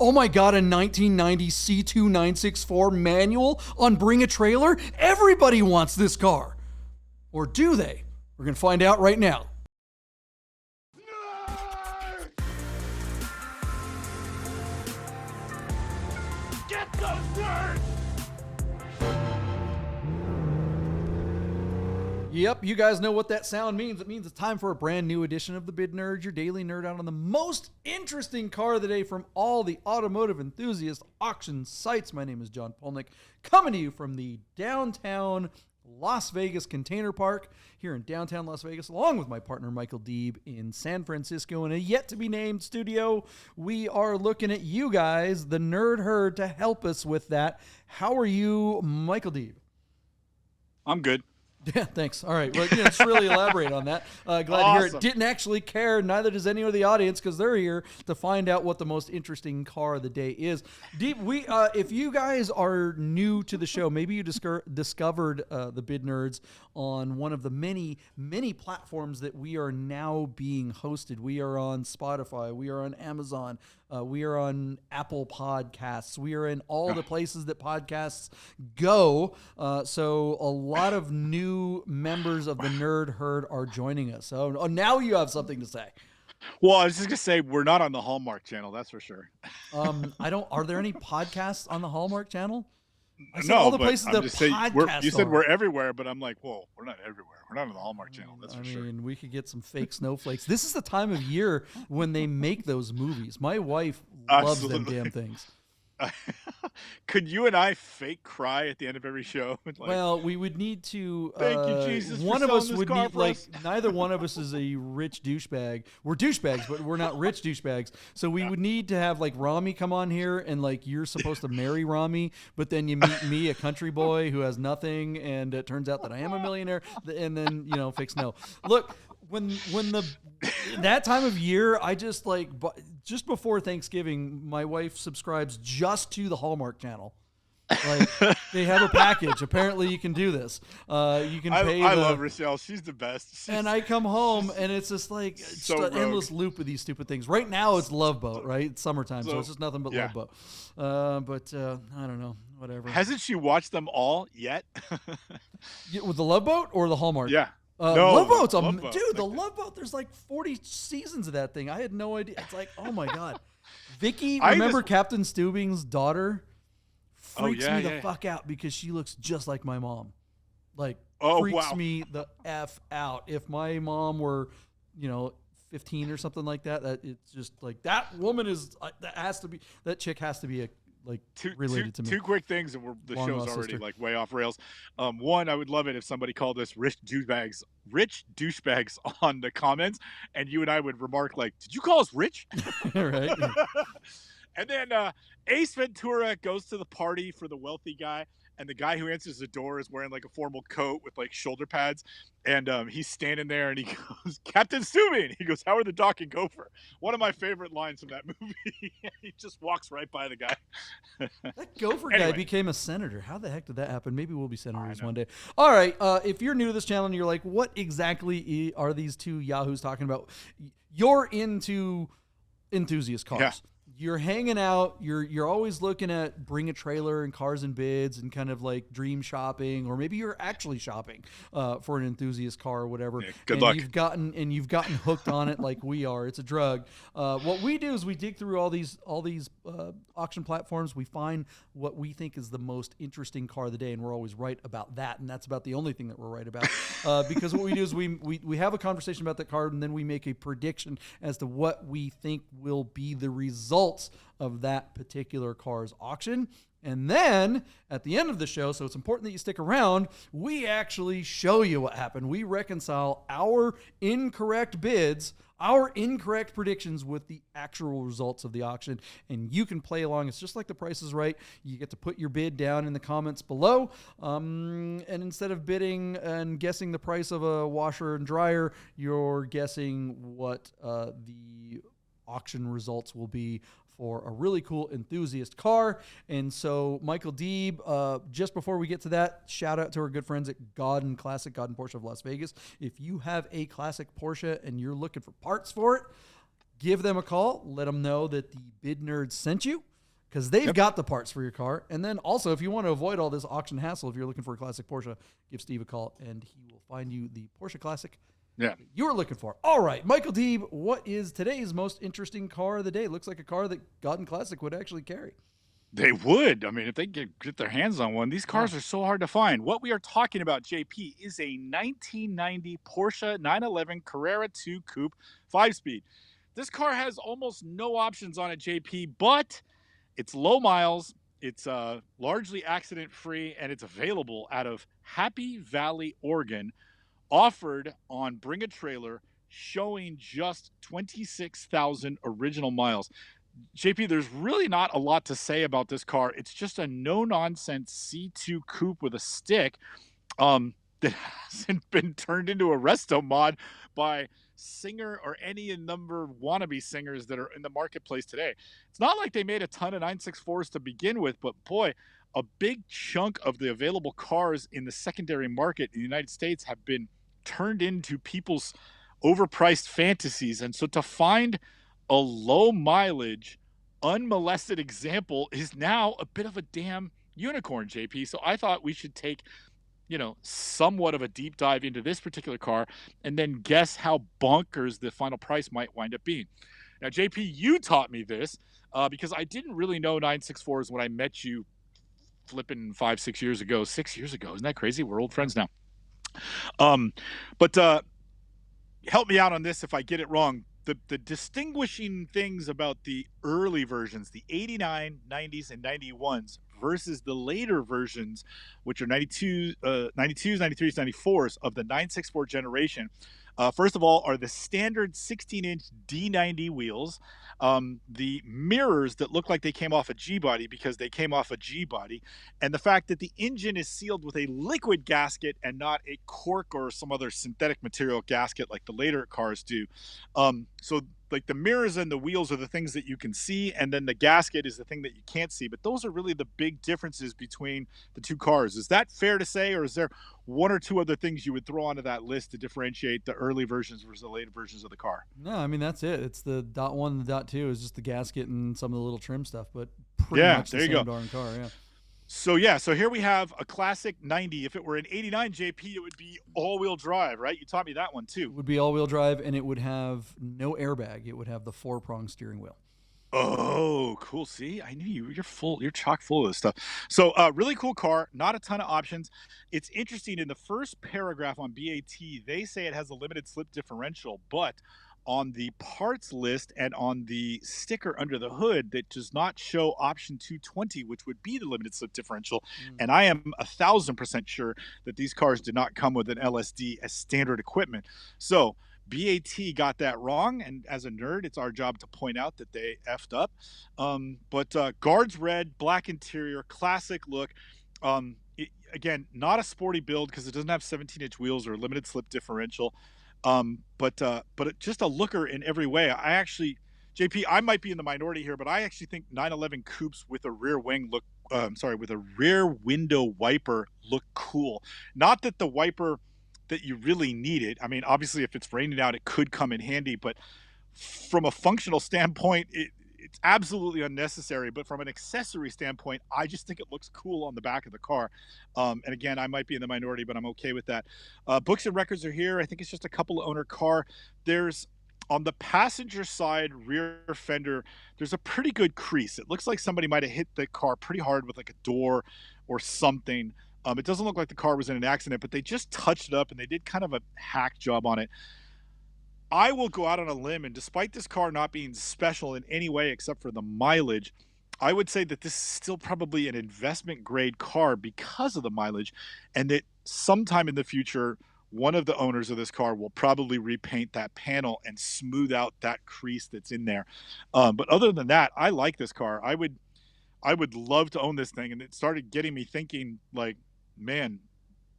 Oh my God, a 1990 C2964 manual on Bring a Trailer? Everybody wants this car. Or do they? We're going to find out right now. Get those nerds! Yep, you guys know what that sound means. It means it's time for a brand new edition of the Bid Nerds, your daily nerd out on the most interesting car of the day from all the automotive enthusiast auction sites. My name is John Polnik, coming to you from the downtown Las Vegas Container Park here in downtown Las Vegas, along with my partner Michael Deeb in San Francisco in a yet-to-be-named studio. We are looking at you guys, the Nerd Herd, to help us with that. How are you, Michael Deeb? I'm good. Yeah, thanks. All right. Well, let's really elaborate on that. Glad to hear it. Didn't actually care. Neither does any of the audience because they're here to find out what the most interesting car of the day is. Deep, if you guys are new to the show, maybe you discovered the Bid Nerds on one of the many, many platforms that we are now being hosted. We are on Spotify. We are on Amazon. We are on Apple Podcasts. We are in all the places that podcasts go. So a lot of new members of the Nerd Herd are joining us. So now you have something to say. Well, I was just gonna say we're not on the Hallmark Channel, that's for sure. Are there any podcasts on the Hallmark Channel? No, all the but places I'm that just saying, podcasts you said are. we're everywhere, but I'm like, whoa, we're not everywhere. We're not on the Hallmark Channel, that's for sure. I mean, we could get some fake snowflakes. This is the time of year when they make those movies. My wife loves them damn things. Could you and I fake cry at the end of every show? Well, we would need to. Thank you, Jesus. One of us would need, neither one of us is a rich douchebag. We're douchebags, but we're not rich douchebags. So we would need to have Rami come on here, and you're supposed to marry Rami, but then you meet me, a country boy who has nothing, and it turns out that I am a millionaire, and then fake snow. Look. When that time of year, I just just before Thanksgiving, my wife subscribes just to the Hallmark Channel. They have a package. Apparently, you can do this. You can pay. I love Rochelle. She's the best. And I come home, and it's just an endless loop of these stupid things. Right now, it's Love Boat, right? It's summertime, so it's just nothing but Love Boat. But I don't know. Whatever. Hasn't she watched them all yet? With the Love Boat or the Hallmark? Yeah. No, Love Boat's dude. The Love Boat. There's 40 seasons of that thing. I had no idea. It's oh my god. Vicky, remember Captain Steubing's daughter? Freaks me the fuck out because she looks just like my mom. Freaks me the f out. If my mom were, 15 or something like that, it's just that woman is that chick has to be related to me. Two quick things, and the show's already way off rails. One, I would love it if somebody called us rich douchebags on the comments, and you and I would remark "Did you call us rich?" Right. And then Ace Ventura goes to the party for the wealthy guy, and the guy who answers the door is wearing a formal coat with shoulder pads, and he's standing there, and he goes, "Captain Steubing." He goes, "How are the Doc and Gopher?" One of my favorite lines from that movie. He just walks right by the guy. That Gopher guy became a senator. How the heck did that happen? Maybe we'll be senators one day. All right, if you're new to this channel and you're like, what exactly are these two yahoos talking about? You're into enthusiast cars. Yeah. You're hanging out. You're always looking at Bring a Trailer and Cars and Bids and kind of dream shopping, or maybe you're actually shopping for an enthusiast car or whatever. Yeah, good luck. You've gotten hooked on it like we are. It's a drug. What we do is we dig through all these auction platforms. We find what we think is the most interesting car of the day, and we're always right about that. And that's about the only thing that we're right about. Because what we do is we have a conversation about that car, and then we make a prediction as to what we think will be the result of that particular car's auction. And then at the end of the show, so it's important that you stick around, we actually show you what happened. We reconcile our incorrect bids, our incorrect predictions with the actual results of the auction. And you can play along. It's just like The Price is Right. You get to put your bid down in the comments below. And instead of bidding and guessing the price of a washer and dryer, you're guessing what the auction results will be for a really cool enthusiast car. And so Michael Deeb, just before we get to that, shout out to our good friends at Godden Porsche of Las Vegas. If you have a classic Porsche and you're looking for parts for it, give them a call. Let them know that the Bid Nerds sent you. because they've got the parts for your car. And then also, if you want to avoid all this auction hassle, if you're looking for a classic Porsche, give Steve a call, and he will find you the Porsche Classic you're looking for. All right, Michael Deeb, what is today's most interesting car of the day? Looks like a car that Godden Classic would actually carry. They would. I mean, if they get their hands on one, these cars are so hard to find. What we are talking about, JP, is a 1990 Porsche 911 Carrera 2 Coupe 5-speed. This car has almost no options on it, JP, but it's low miles, it's largely accident-free, and it's available out of Happy Valley, Oregon, offered on Bring a Trailer, showing just 26,000 original miles. JP, there's really not a lot to say about this car. It's just a no-nonsense C2 coupe with a stick that hasn't been turned into a resto mod by Singer or any number of wannabe singers that are in the marketplace today. It's not like they made a ton of 964s to begin with, but boy, a big chunk of the available cars in the secondary market in the United States have been turned into people's overpriced fantasies. And so to find a low mileage, unmolested example is now a bit of a damn unicorn, JP. So I thought we should take, somewhat of a deep dive into this particular car and then guess how bonkers the final price might wind up being. Now, JP, you taught me this because I didn't really know 964s when I met you flipping 6 years ago. 6 years ago. Isn't that crazy? We're old friends now. But help me out on this if I get it wrong. The distinguishing things about the early versions, the 89, 90s, and 91s versus the later versions, which are 92s, 93s, 94s of the 964 generation, first of all, are the standard 16-inch D90 wheels, the mirrors that look like they came off a G-body because they came off a G-body, and the fact that the engine is sealed with a liquid gasket and not a cork or some other synthetic material gasket like the later cars do. So like the mirrors and the wheels are the things that you can see, and then the gasket is the thing that you can't see. But those are really the big differences between the two cars. Is that fair to say, or is there one or two other things you would throw onto that list to differentiate the early versions versus the later versions of the car? No, I mean, that's it. It's the .1 and the .2 is just the gasket and some of the little trim stuff, but pretty much the same darn car, So here we have a classic 90. If it were an 89 JP, it would be all-wheel drive, right? You taught me that one too. It would be all-wheel drive, and it would have no airbag. It would have the 4-prong steering wheel. Oh, cool. See, I knew you. You're chock full of this stuff. So really cool car, not a ton of options. It's interesting, in the first paragraph on BAT, they say it has a limited slip differential, but on the parts list and on the sticker under the hood, that does not show option 220, which would be the limited slip differential. And I am 1,000% sure that these cars did not come with an LSD as standard equipment. So BAT got that wrong, and as a nerd, it's our job to point out that they effed up. But guards red, black interior, classic look. Again, not a sporty build because it doesn't have 17-inch wheels or limited slip differential. But just a looker in every way. I actually, JP, I might be in the minority here, but I actually think 911 coupes with a rear wing with a rear window wiper look cool. Not that the wiper that you really need it. I mean, obviously, if it's raining out, it could come in handy, but from a functional standpoint, it's absolutely unnecessary. But from an accessory standpoint, I just think it looks cool on the back of the car. And again, I might be in the minority, but I'm okay with that. Books and records are here. I think it's just a couple owner car. There's, on the passenger side rear fender, there's a pretty good crease. It looks like somebody might have hit the car pretty hard with like a door or something. It doesn't look like the car was in an accident, but they just touched it up and they did kind of a hack job on it. I will go out on a limb, and despite this car not being special in any way except for the mileage, I would say that this is still probably an investment grade car because of the mileage, and that sometime in the future, one of the owners of this car will probably repaint that panel and smooth out that crease that's in there. But other than that, I like this car. I would love to own this thing. And it started getting me thinking, like, man,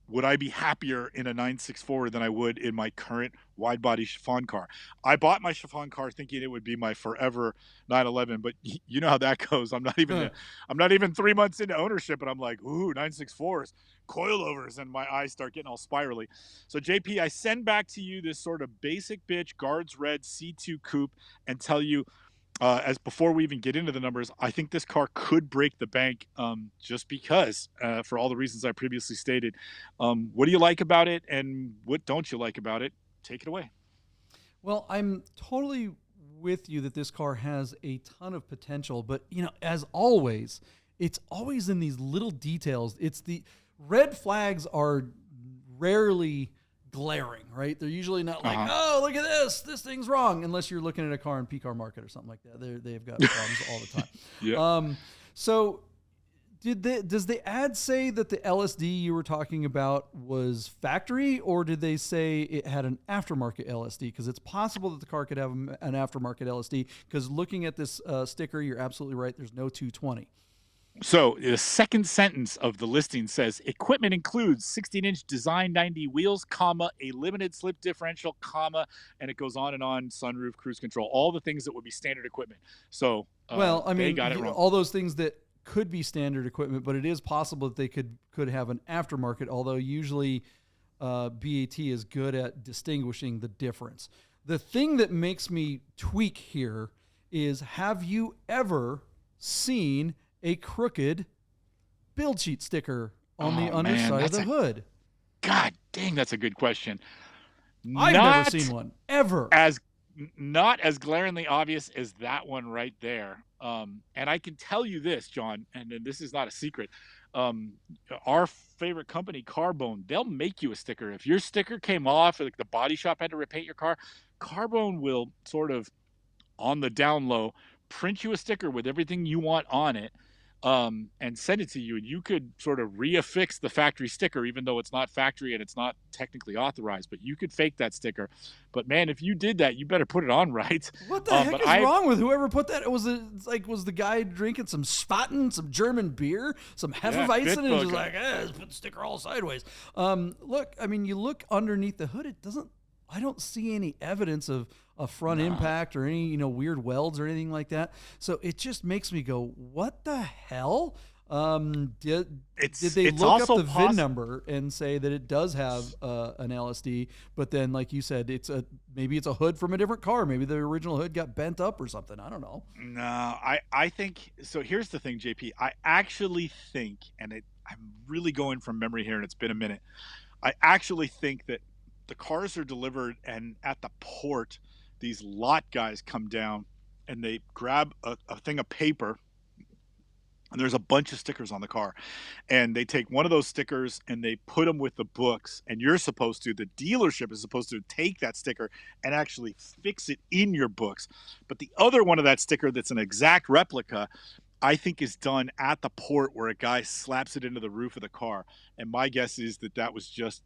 would I be happier in a 964 than I would in my current wide body chiffon car? I bought my chiffon car thinking it would be my forever 911, but you know how that goes. I'm not even 3 months into ownership, and I'm like, ooh, 964s, coilovers, and my eyes start getting all spirally. So JP, I send back to you this sort of basic bitch guards red C2 coupe and tell you, as before we even get into the numbers, I think this car could break the bank, just because, for all the reasons I previously stated. What do you like about it, and what don't you like about it? Take it away. Well, I'm totally with you that this car has a ton of potential, but as always, it's always in these little details. It's the red flags are rarely glaring, right? They're usually not like, oh, look at this thing's wrong, unless you're looking at a car in P-Car Market or something like that. They've got problems all the time. Yeah. So does the ad say that the LSD you were talking about was factory, or did they say it had an aftermarket LSD? Because it's possible that the car could have an aftermarket LSD, because looking at this sticker, you're absolutely right. There's no 220. So the second sentence of the listing says equipment includes 16-inch design 90 wheels, comma, a limited slip differential, comma, and it goes on and on, sunroof, cruise control, all the things that would be standard equipment. So they got it wrong. All those things that could be standard equipment, but it is possible that they could have an aftermarket, although usually BAT is good at distinguishing the difference. The thing that makes me tweak here is, have you ever seen a crooked build sheet sticker on the underside of the hood? God dang, that's a good question. I've never seen one, ever. Not as glaringly obvious as that one right there. And I can tell you this, John, and this is not a secret. Our favorite company, Carbone, they'll make you a sticker. If your sticker came off, or like the body shop had to repaint your car, Carbone will sort of, on the down low, print you a sticker with everything you want on it, and send it to you, and you could sort of reaffix the factory sticker, even though it's not factory and it's not technically authorized, but you could fake that sticker. But man, if you did that, you better put it on right. What the heck is wrong with whoever put that? Was the guy drinking some Spaten, some German beer, some Hefeweizen, and just like, let's put the sticker all sideways. Look, I mean, you look underneath the hood, I don't see any evidence of a front impact or any, weird welds or anything like that. So it just makes me go, what the hell? Did they look up the VIN number and say that it does have an LSD, but then, like you said, maybe it's a hood from a different car. Maybe the original hood got bent up or something. I don't know. No, I think so. Here's the thing, JP. I actually think, and I'm really going from memory here, and it's been a minute. I actually think that the cars are delivered, and at the port, these lot guys come down and they grab a thing of paper, and there's a bunch of stickers on the car, and they take one of those stickers and they put them with the books, and the dealership is supposed to take that sticker and actually fix it in your books. But the other one of that sticker that's an exact replica, I think, is done at the port, where a guy slaps it into the roof of the car. And my guess is that was just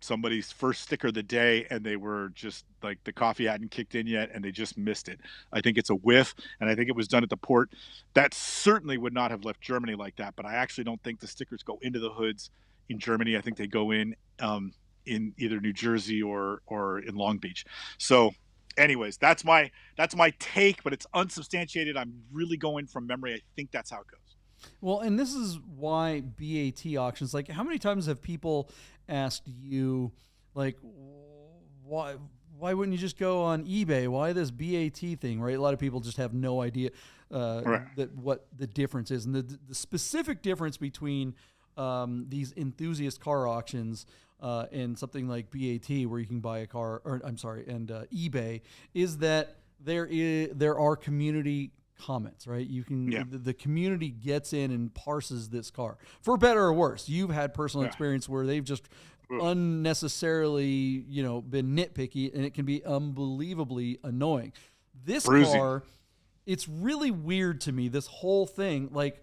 somebody's first sticker of the day, and they were just like, the coffee hadn't kicked in yet and they just missed it. I think it's a whiff, and I think it was done at the port. That certainly would not have left Germany like that, but I actually don't think the stickers go into the hoods in Germany. I think they go in either New Jersey or in Long Beach. So anyways, that's my take, but it's unsubstantiated. I'm really going from memory. I think that's how it goes. Well, and this is why BAT auctions, like, how many times have people asked you, like, why wouldn't you just go on eBay? Why this BAT thing, right? A lot of people just have no idea that what the difference is. And the specific difference between these enthusiast car auctions and something like BAT, where you can buy a car, and eBay, is that there are community comments, right? You can the community gets in and parses this car, for better or worse. You've had personal experience where they've just unnecessarily, been nitpicky, and it can be unbelievably annoying. This car, it's really weird to me, this whole thing. Like,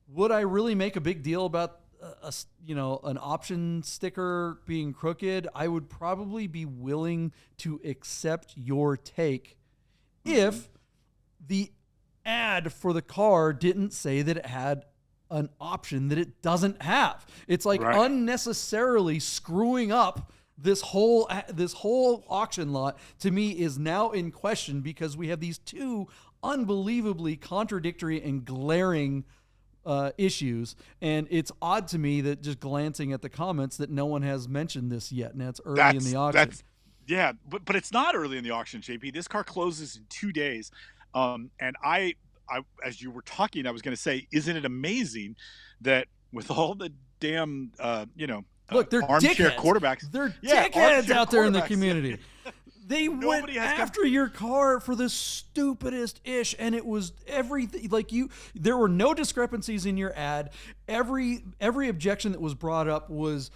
would I really make a big deal about an option sticker being crooked? I would probably be willing to accept your take if the ad for the car didn't say that it had an option that it doesn't have. It's like unnecessarily screwing up this whole auction lot, to me, is now in question, because we have these two unbelievably contradictory and glaring issues. And it's odd to me that, just glancing at the comments, that no one has mentioned this yet. And that's early in the auction. But it's not early in the auction, JP. This car closes in 2 days. And I, as you were talking, I was going to say, isn't it amazing that with all the damn, Look, they're armchair dickheads. quarterbacks, They're yeah, dickheads armchair out there in the quarterbacks, community. yeah. They went Nobody has after your car for the stupidest ish, and it was everything. Like there were no discrepancies in your ad. Every objection that was brought up was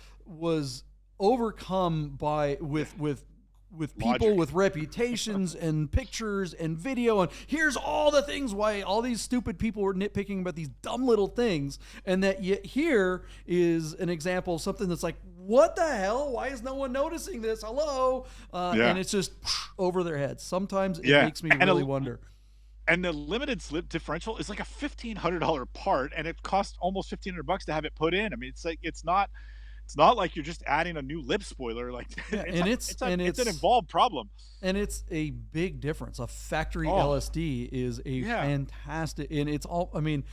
overcome with people Logic. with reputations and pictures and video, and here's all the things why all these stupid people were nitpicking about these dumb little things, and that yet here is an example of something that's like, what the hell? Why is no one noticing this? Hello? And it's just over their heads. Sometimes it makes me really wonder. And the limited slip differential is like a $1,500 part, and it costs almost $1,500 to have it put in. I mean, it's like it's not like you're just adding a new lip spoiler. Like, it's an involved problem, and it's a big difference. A factory LSD is a fantastic, and it's all. I mean,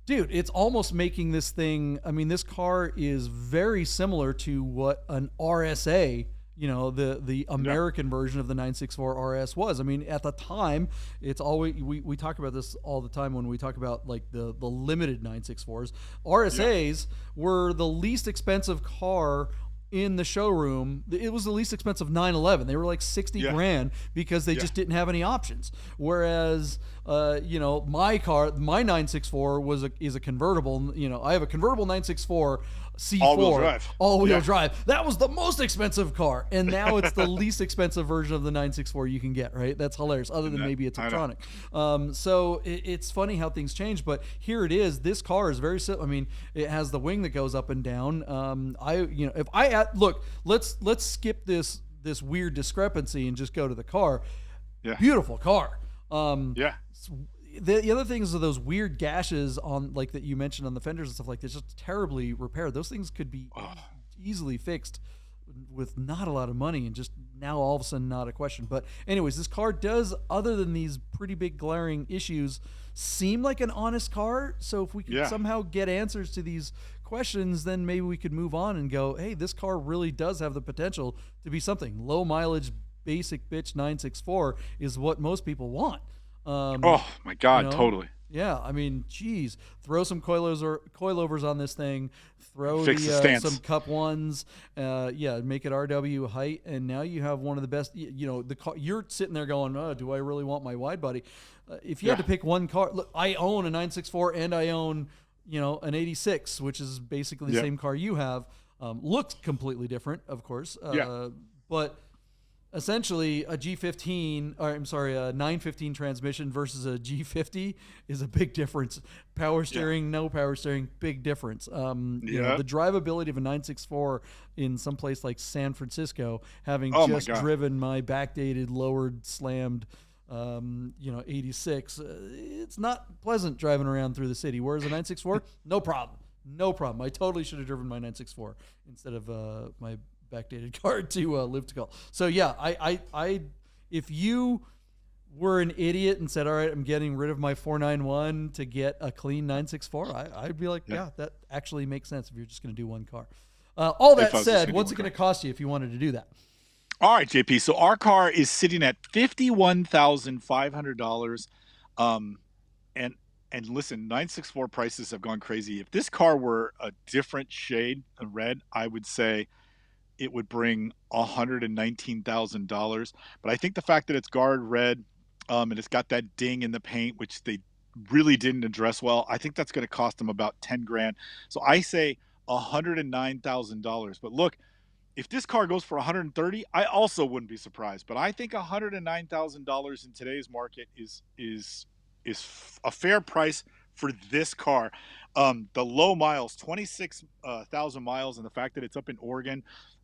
dude, it's almost making this thing. I mean, this car is very similar to what an RSA, the American version of the 964 RS was. I mean, at the time, it's always we talk about this all the time when we talk about like the limited 964s. RSAs were the least expensive car in the showroom. It was the least expensive 911. They were like 60 grand because they just didn't have any options. Whereas, my car, my 964 is a convertible. I have a convertible 964 C4 all-wheel drive. That was the most expensive car, and now it's the least expensive version of the 964 you can get. Right? That's hilarious. Other than maybe it's Tiptronic. So it's funny how things change. But here it is. This car is very simple. I mean, it has the wing that goes up and down. Look, let's skip this weird discrepancy and just go to the car. Yeah. Beautiful car. The other things are those weird gashes on, like, that you mentioned on the fenders and stuff like this, just terribly repaired. Those things could be easily fixed with not a lot of money, and just now all of a sudden not a question. But anyways, this car does, other than these pretty big glaring issues, seem like an honest car. So if we could somehow get answers to these questions, then maybe we could move on and go, hey, this car really does have the potential to be something. Low mileage, basic bitch 964 is what most people want. Oh my God, totally. Yeah, I mean, geez, throw some coilovers on this thing, throw some cup ones, make it RW height, and now you have one of the best. The car, you're sitting there going, "Oh, do I really want my wide body?" If you had to pick one car, look, I own a 964 and I own, an 86, which is basically the same car you have. Looks completely different, of course, but essentially a a 915 transmission versus a G50 is a big difference. Power steering, no power steering, big difference. The drivability of a 964 in some place like San Francisco, having driven my backdated, lowered, slammed 86, it's not pleasant driving around through the city. Whereas a 964, no problem. I totally should have driven my 964 instead of my backdated car to Live to Call. So yeah, I if you were an idiot and said, all right, I'm getting rid of my 491 to get a clean 964, I'd be like, that actually makes sense if you're just going to do one car. All that said, what's it going to cost you if you wanted to do that? All right, JP. So our car is sitting at $51,500. And listen, 964 prices have gone crazy. If this car were a different shade of red, I would say it would bring $119,000. But I think the fact that it's guard red, and it's got that ding in the paint, which they really didn't address well, I think that's going to cost them about 10 grand. So I say $109,000. But look, if this car goes for 130, I also wouldn't be surprised. But I think $109,000 in today's market is a fair price for this car. The low miles, 26,000 miles, and the fact that it's up in Oregon,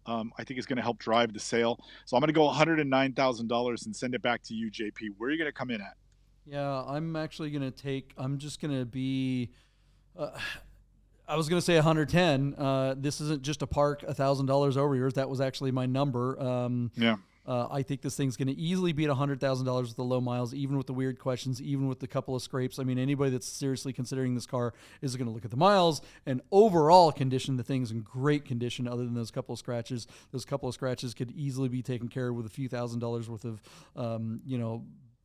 I think is going to help drive the sale. So I'm going to go $109,000 and send it back to you, JP. Where are you going to come in at? Yeah, I'm actually going to I'm just going to be, I was going to say 110. This isn't just a park $1,000 over yours. That was actually my number. I think this thing's going to easily beat $100,000 with the low miles, even with the weird questions, even with the couple of scrapes. I mean, anybody that's seriously considering this car is going to look at the miles and overall condition. The thing's in great condition other than those couple of scratches. Those couple of scratches could easily be taken care of with a few $1,000s worth of,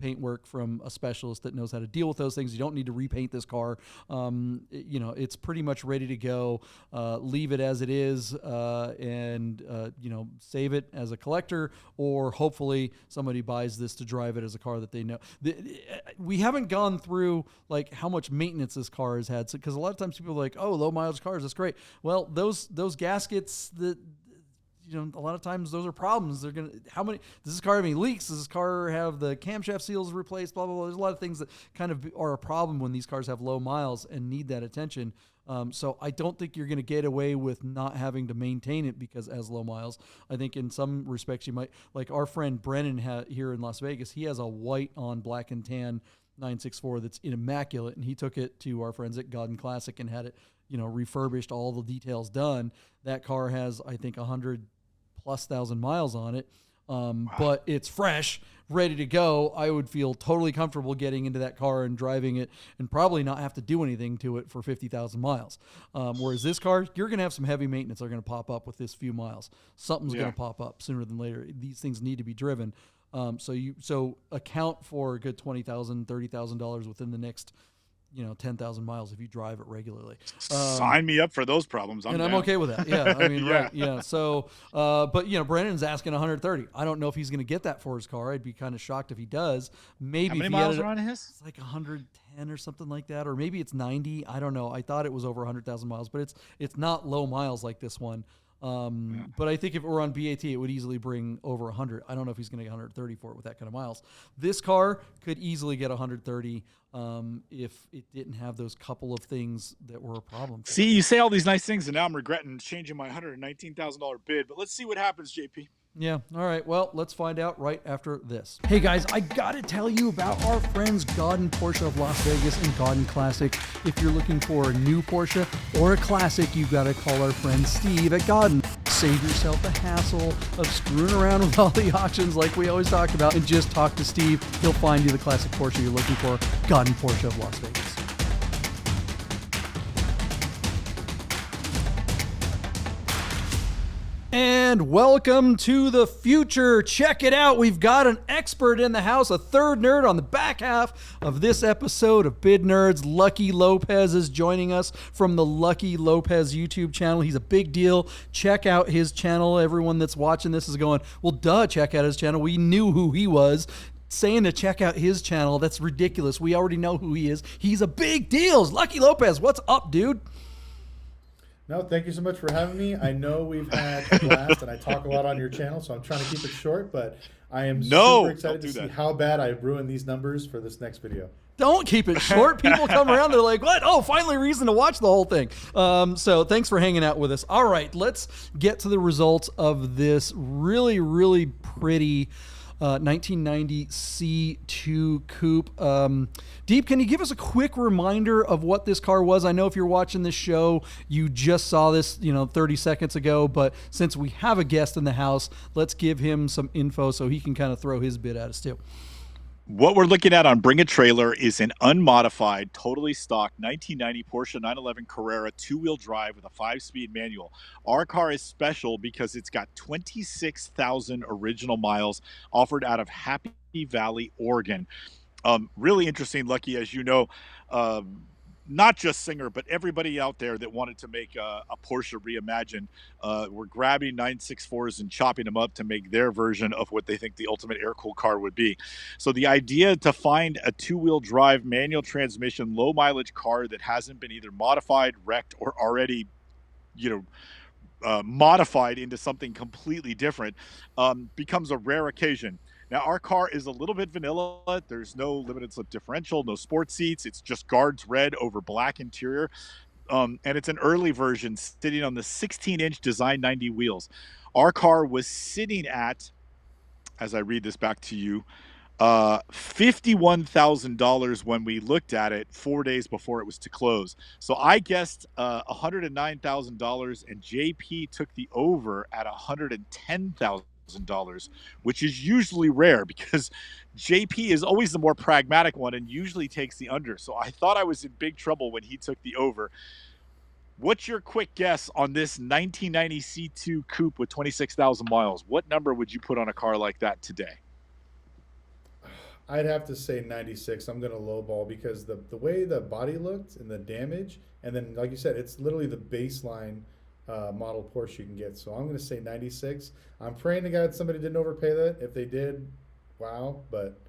paintwork from a specialist that knows how to deal with those things. You don't need to repaint this car. It's pretty much ready to go. Leave it as it is, and save it as a collector, or hopefully somebody buys this to drive it as a car that they know. We haven't gone through like how much maintenance this car has had, because a lot of times people are like, oh, low mileage cars, that's great. Well, those gaskets that, a lot of times those are problems. How many, does this car have any leaks? Does this car have the camshaft seals replaced? Blah, blah, blah. There's a lot of things that kind of are a problem when these cars have low miles and need that attention. So I don't think you're going to get away with not having to maintain it because it has low miles. I think in some respects you might, like our friend Brennan here in Las Vegas, he has a white on black and tan 964 that's immaculate, and he took it to our friends at Godden Classic and had it, refurbished, all the details done. That car has, I think, 100,000+ miles on it. But it's fresh, ready to go. I would feel totally comfortable getting into that car and driving it and probably not have to do anything to it for 50,000 miles. Whereas this car, you're going to have some heavy maintenance that are going to pop up with this few miles. Something's going to pop up sooner than later. These things need to be driven. So account for a good $20,000, $30,000 within the next 10,000 miles if you drive it regularly. Sign me up for those problems. I'm okay with that. Yeah. I mean, Yeah. Right. Yeah. So, but Brennan's asking 130. I don't know if he's going to get that for his car. I'd be kind of shocked if he does. Maybe how many if miles are on his? It's like 110 or something like that, or maybe it's 90. I don't know. I thought it was over 100,000 miles, but it's not low miles like this one. But I think if it were on BAT, it would easily bring over 100. I don't know if he's going to get 130 for it with that kind of miles. This car could easily get 130 if it didn't have those couple of things that were a problem. See, you say all these nice things, and now I'm regretting changing my $119,000 bid. But let's see what happens, JP. Yeah. All right. Well, let's find out right after this. Hey guys, I got to tell you about our friends Godden Porsche of Las Vegas and Godden Classic. If you're looking for a new Porsche or a classic, you've got to call our friend Steve at Godden. Save yourself the hassle of screwing around with all the auctions like we always talk about, and just talk to Steve. He'll find you the classic Porsche you're looking for. Godden Porsche of Las Vegas. And welcome to the future. Check it out. We've got an expert in the house, a third nerd on the back half of this episode of Bid Nerds. Lucky Lopez is joining us from the Lucky Lopez YouTube channel. He's a big deal. Check out his channel. Everyone that's watching this is going, well, duh, check out his channel. We knew who he was. Saying to check out his channel, that's ridiculous. We already know who he is. He's a big deal. Lucky Lopez, what's up, dude? No, thank you so much for having me. I know we've had a blast, and I talk a lot on your channel, so I'm trying to keep it short, but I am super excited to see how bad I ruined these numbers for this next video. Don't keep it short. People come around, they're like, what? Oh, finally reason to watch the whole thing. So thanks for hanging out with us. All right, let's get to the results of this really, really pretty 1990 C2 Coupe. Deeb, can you give us a quick reminder of what this car was? I know if you're watching this show, you just saw this, 30 seconds ago, but since we have a guest in the house, let's give him some info so he can kind of throw his bid at us too. What we're looking at on Bring a Trailer is an unmodified, totally stock 1990 Porsche 911 Carrera two-wheel drive with a 5-speed manual. Our car is special because it's got 26,000 original miles, offered out of Happy Valley, Oregon. Really interesting, Lucky, as you know, not just Singer, but everybody out there that wanted to make a Porsche reimagined, were grabbing 964s and chopping them up to make their version of what they think the ultimate air-cooled car would be. So the idea to find a two-wheel drive, manual transmission, low-mileage car that hasn't been either modified, wrecked, or already, modified into something completely different becomes a rare occasion. Now, our car is a little bit vanilla. There's no limited slip differential, no sport seats. It's just guards red over black interior. And it's an early version sitting on the 16-inch Design 90 wheels. Our car was sitting at, as I read this back to you, $51,000 when we looked at it 4 days before it was to close. So I guessed $109,000, and JP took the over at $110,000. Which is usually rare because JP is always the more pragmatic one and usually takes the under. So I thought I was in big trouble when he took the over. What's your quick guess on this 1990 C2 Coupe with 26,000 miles? What number would you put on a car like that today? I'd have to say 96. I'm going to lowball because the way the body looked and the damage, and then like you said, it's literally the baseline model Porsche you can get. So I'm going to say 96. I'm praying to God somebody didn't overpay that. If they did, wow. But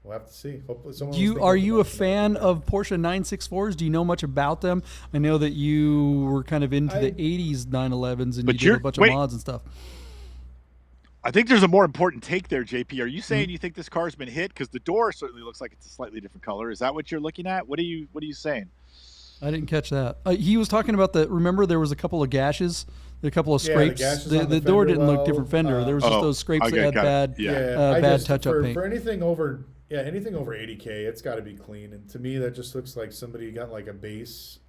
we'll have to see. Hopefully, someone. Are you a fan of Porsche 964s? Do you know much about them? I know that you were kind of into the 80s 911s and you did a bunch of mods and stuff. I think there's a more important take there, JP. Are you saying you think this car's been hit? Because the door certainly looks like it's a slightly different color. Is that what you're looking at? What are you saying? I didn't catch that. He was talking about remember there was a couple of gashes, a couple of scrapes. The door didn't look different fender. There was just those scrapes that had bad touch-up paint. For anything over 80K, it's got to be clean. And to me, that just looks like somebody got like a base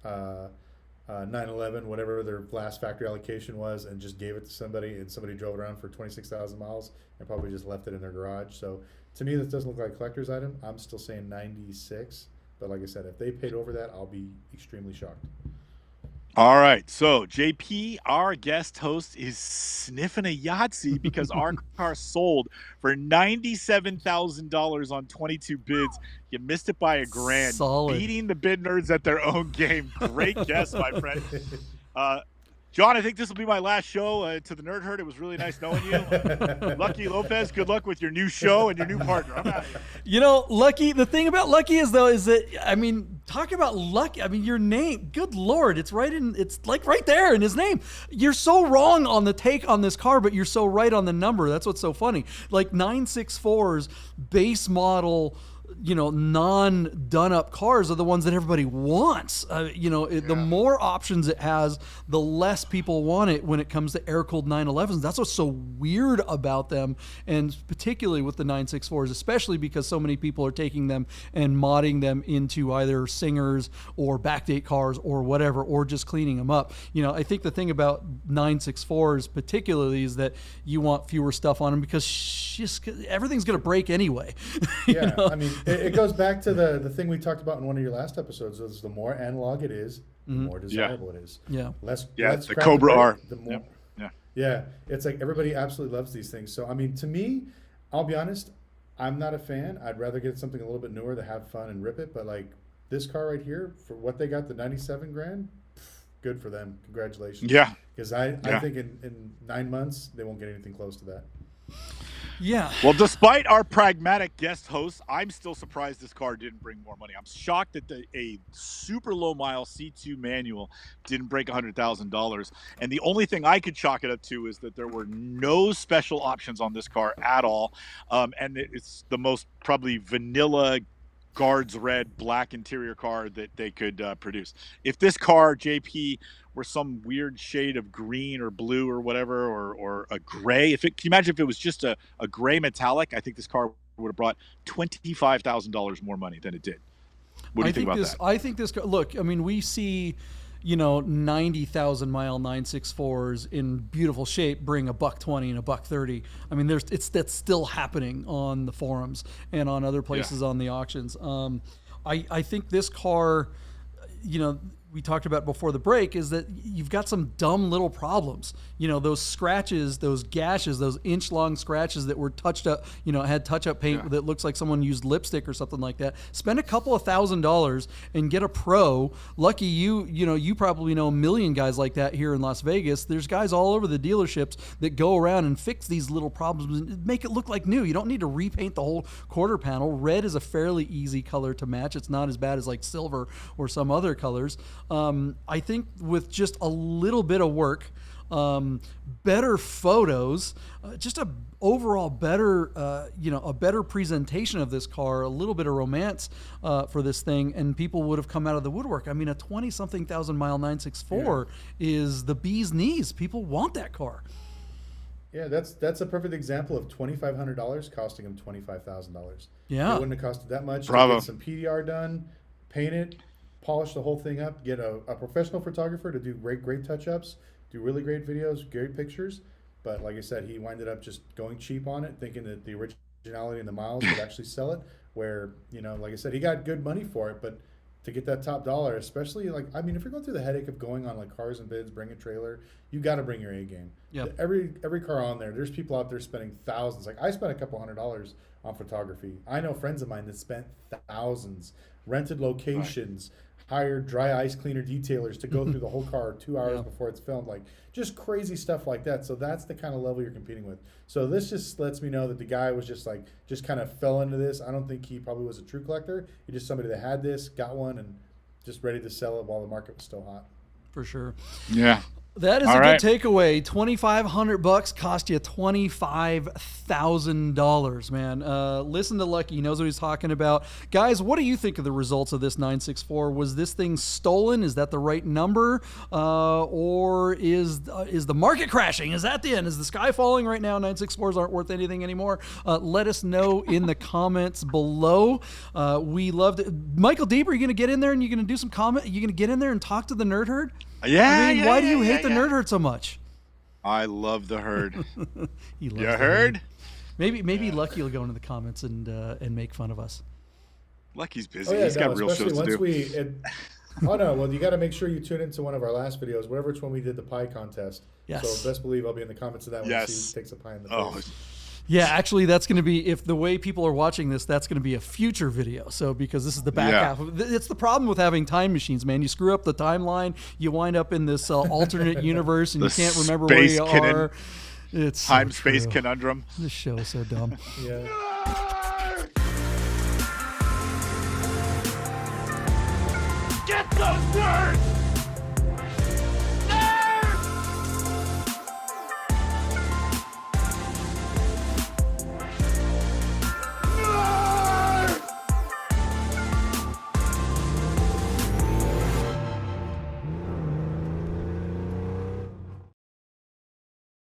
911, whatever their last factory allocation was, and just gave it to somebody, and somebody drove it around for 26,000 miles and probably just left it in their garage. So to me, this doesn't look like a collector's item. I'm still saying 96, but like I said, if they paid over that, I'll be extremely shocked. All right, so JP, our guest host, is sniffing a Yahtzee because our car sold for $97,000 on 22 bids. You missed it by $1,000. Solid. Beating the bid nerds at their own game. Great guess, my friend. John, I think this will be my last show to the Nerd Herd. It was really nice knowing you. Lucky Lopez, good luck with your new show and your new partner. I'm out of here. You know, Lucky, the thing about Lucky is that, I mean, talk about Lucky. I mean, your name, good Lord, it's like right there in his name. You're so wrong on the take on this car, but you're so right on the number. That's what's so funny. Like 964's base model, non-done-up cars are the ones that everybody wants. The more options it has, the less people want it when it comes to air-cooled 911s. That's what's so weird about them, and particularly with the 964s, especially because so many people are taking them and modding them into either singers or backdate cars or whatever, or just cleaning them up. I think the thing about 964s particularly is that you want fewer stuff on them because everything's going to break anyway. I mean, it goes back to the thing we talked about in one of your last episodes. Is the more analog it is, the more desirable it is. Yeah. Less the Cobra R. The more, it's like everybody absolutely loves these things. So, I mean, to me, I'll be honest, I'm not a fan. I'd rather get something a little bit newer to have fun and rip it. But like this car right here, for what they got, the 97 grand, good for them. Congratulations. Yeah. Because I think in 9 months, they won't get anything close to that. Yeah. Well, despite our pragmatic guest host, I'm still surprised this car didn't bring more money. I'm shocked that a super low mile C2 manual didn't break $100,000. And the only thing I could chalk it up to is that there were no special options on this car at all. And it's the most probably vanilla guards red black interior car that they could produce. If this car, JP, were some weird shade of green or blue or whatever, or a gray, can you imagine if it was just a gray metallic? I think this car would have brought $25,000 more money than it did. What do you think about that? I think this car, look, I mean, we see 90,000 mile 964s in beautiful shape bring $120 and $130. I mean, that's still happening on the forums and on other places on the auctions. I think this car, we talked about before the break, is that you've got some dumb little problems. Those scratches, those gashes, those inch-long scratches that were touched up, had touch-up paint that looks like someone used lipstick or something like that. Spend a couple of $1,000s and get a pro. Lucky you probably know a million guys like that here in Las Vegas. There's guys all over the dealerships that go around and fix these little problems and make it look like new. You don't need to repaint the whole quarter panel. Red is a fairly easy color to match. It's not as bad as like silver or some other colors. I think with just a little bit of work, better photos, just a overall better, a better presentation of this car, a little bit of romance for this thing, and people would have come out of the woodwork. I mean, a 20-something thousand mile 964 is the bee's knees. People want that car. Yeah, that's a perfect example of $2,500 costing them $25,000. Yeah, it wouldn't have costed that much. Bravo. Get some PDR done, paint it, polish the whole thing up, get a professional photographer to do great touch-ups, do really great videos, great pictures. But like I said, he winded up just going cheap on it, thinking that the originality and the miles would actually sell it, where, like I said, he got good money for it, but to get that top dollar, especially like, I mean, if you're going through the headache of going on like Cars and Bids, bring a trailer, you got to bring your A game. Yeah. Every car on there's people out there spending thousands. Like I spent a couple $100 on photography. I know friends of mine that spent thousands, rented locations, hired dry ice cleaner detailers to go through the whole car 2 hours before it's filmed. Like just crazy stuff like that. So that's the kind of level you're competing with. So this just lets me know that the guy was just kind of fell into this. I don't think he probably was a true collector. He just somebody that had this, got one, and just ready to sell it while the market was still hot. For sure. Yeah. That is good takeaway. $2,500 cost you $25,000, man. Listen to Lucky. He knows what he's talking about. Guys, what do you think of the results of this 964? Was this thing stolen? Is that the right number? Or is the market crashing? Is that the end? Is the sky falling right now? 964s aren't worth anything anymore. Let us know in the comments below. We loved it. Michael Deeb, are you going to get in there and you're going to do some comment? Are you going to get in there and talk to the nerd herd? Yeah. I mean, why do you hate the nerd herd so much? I love the herd. He loves you the heard? Maybe Lucky will go into the comments and make fun of us. Lucky's busy. He's got real shows to do. Oh no! Well, you got to make sure you tune into one of our last videos, whatever it's when we did the pie contest. Yes. So best believe I'll be in the comments of that one. Yes. See who takes a pie in the face. Yeah, actually, that's going to be, if the way people are watching this, that's going to be a future video. So, because this is the back half. It's the problem with having time machines, man. You screw up the timeline, you wind up in this alternate universe, and you can't remember where you are. It's time-space conundrum. This show is so dumb. Yeah.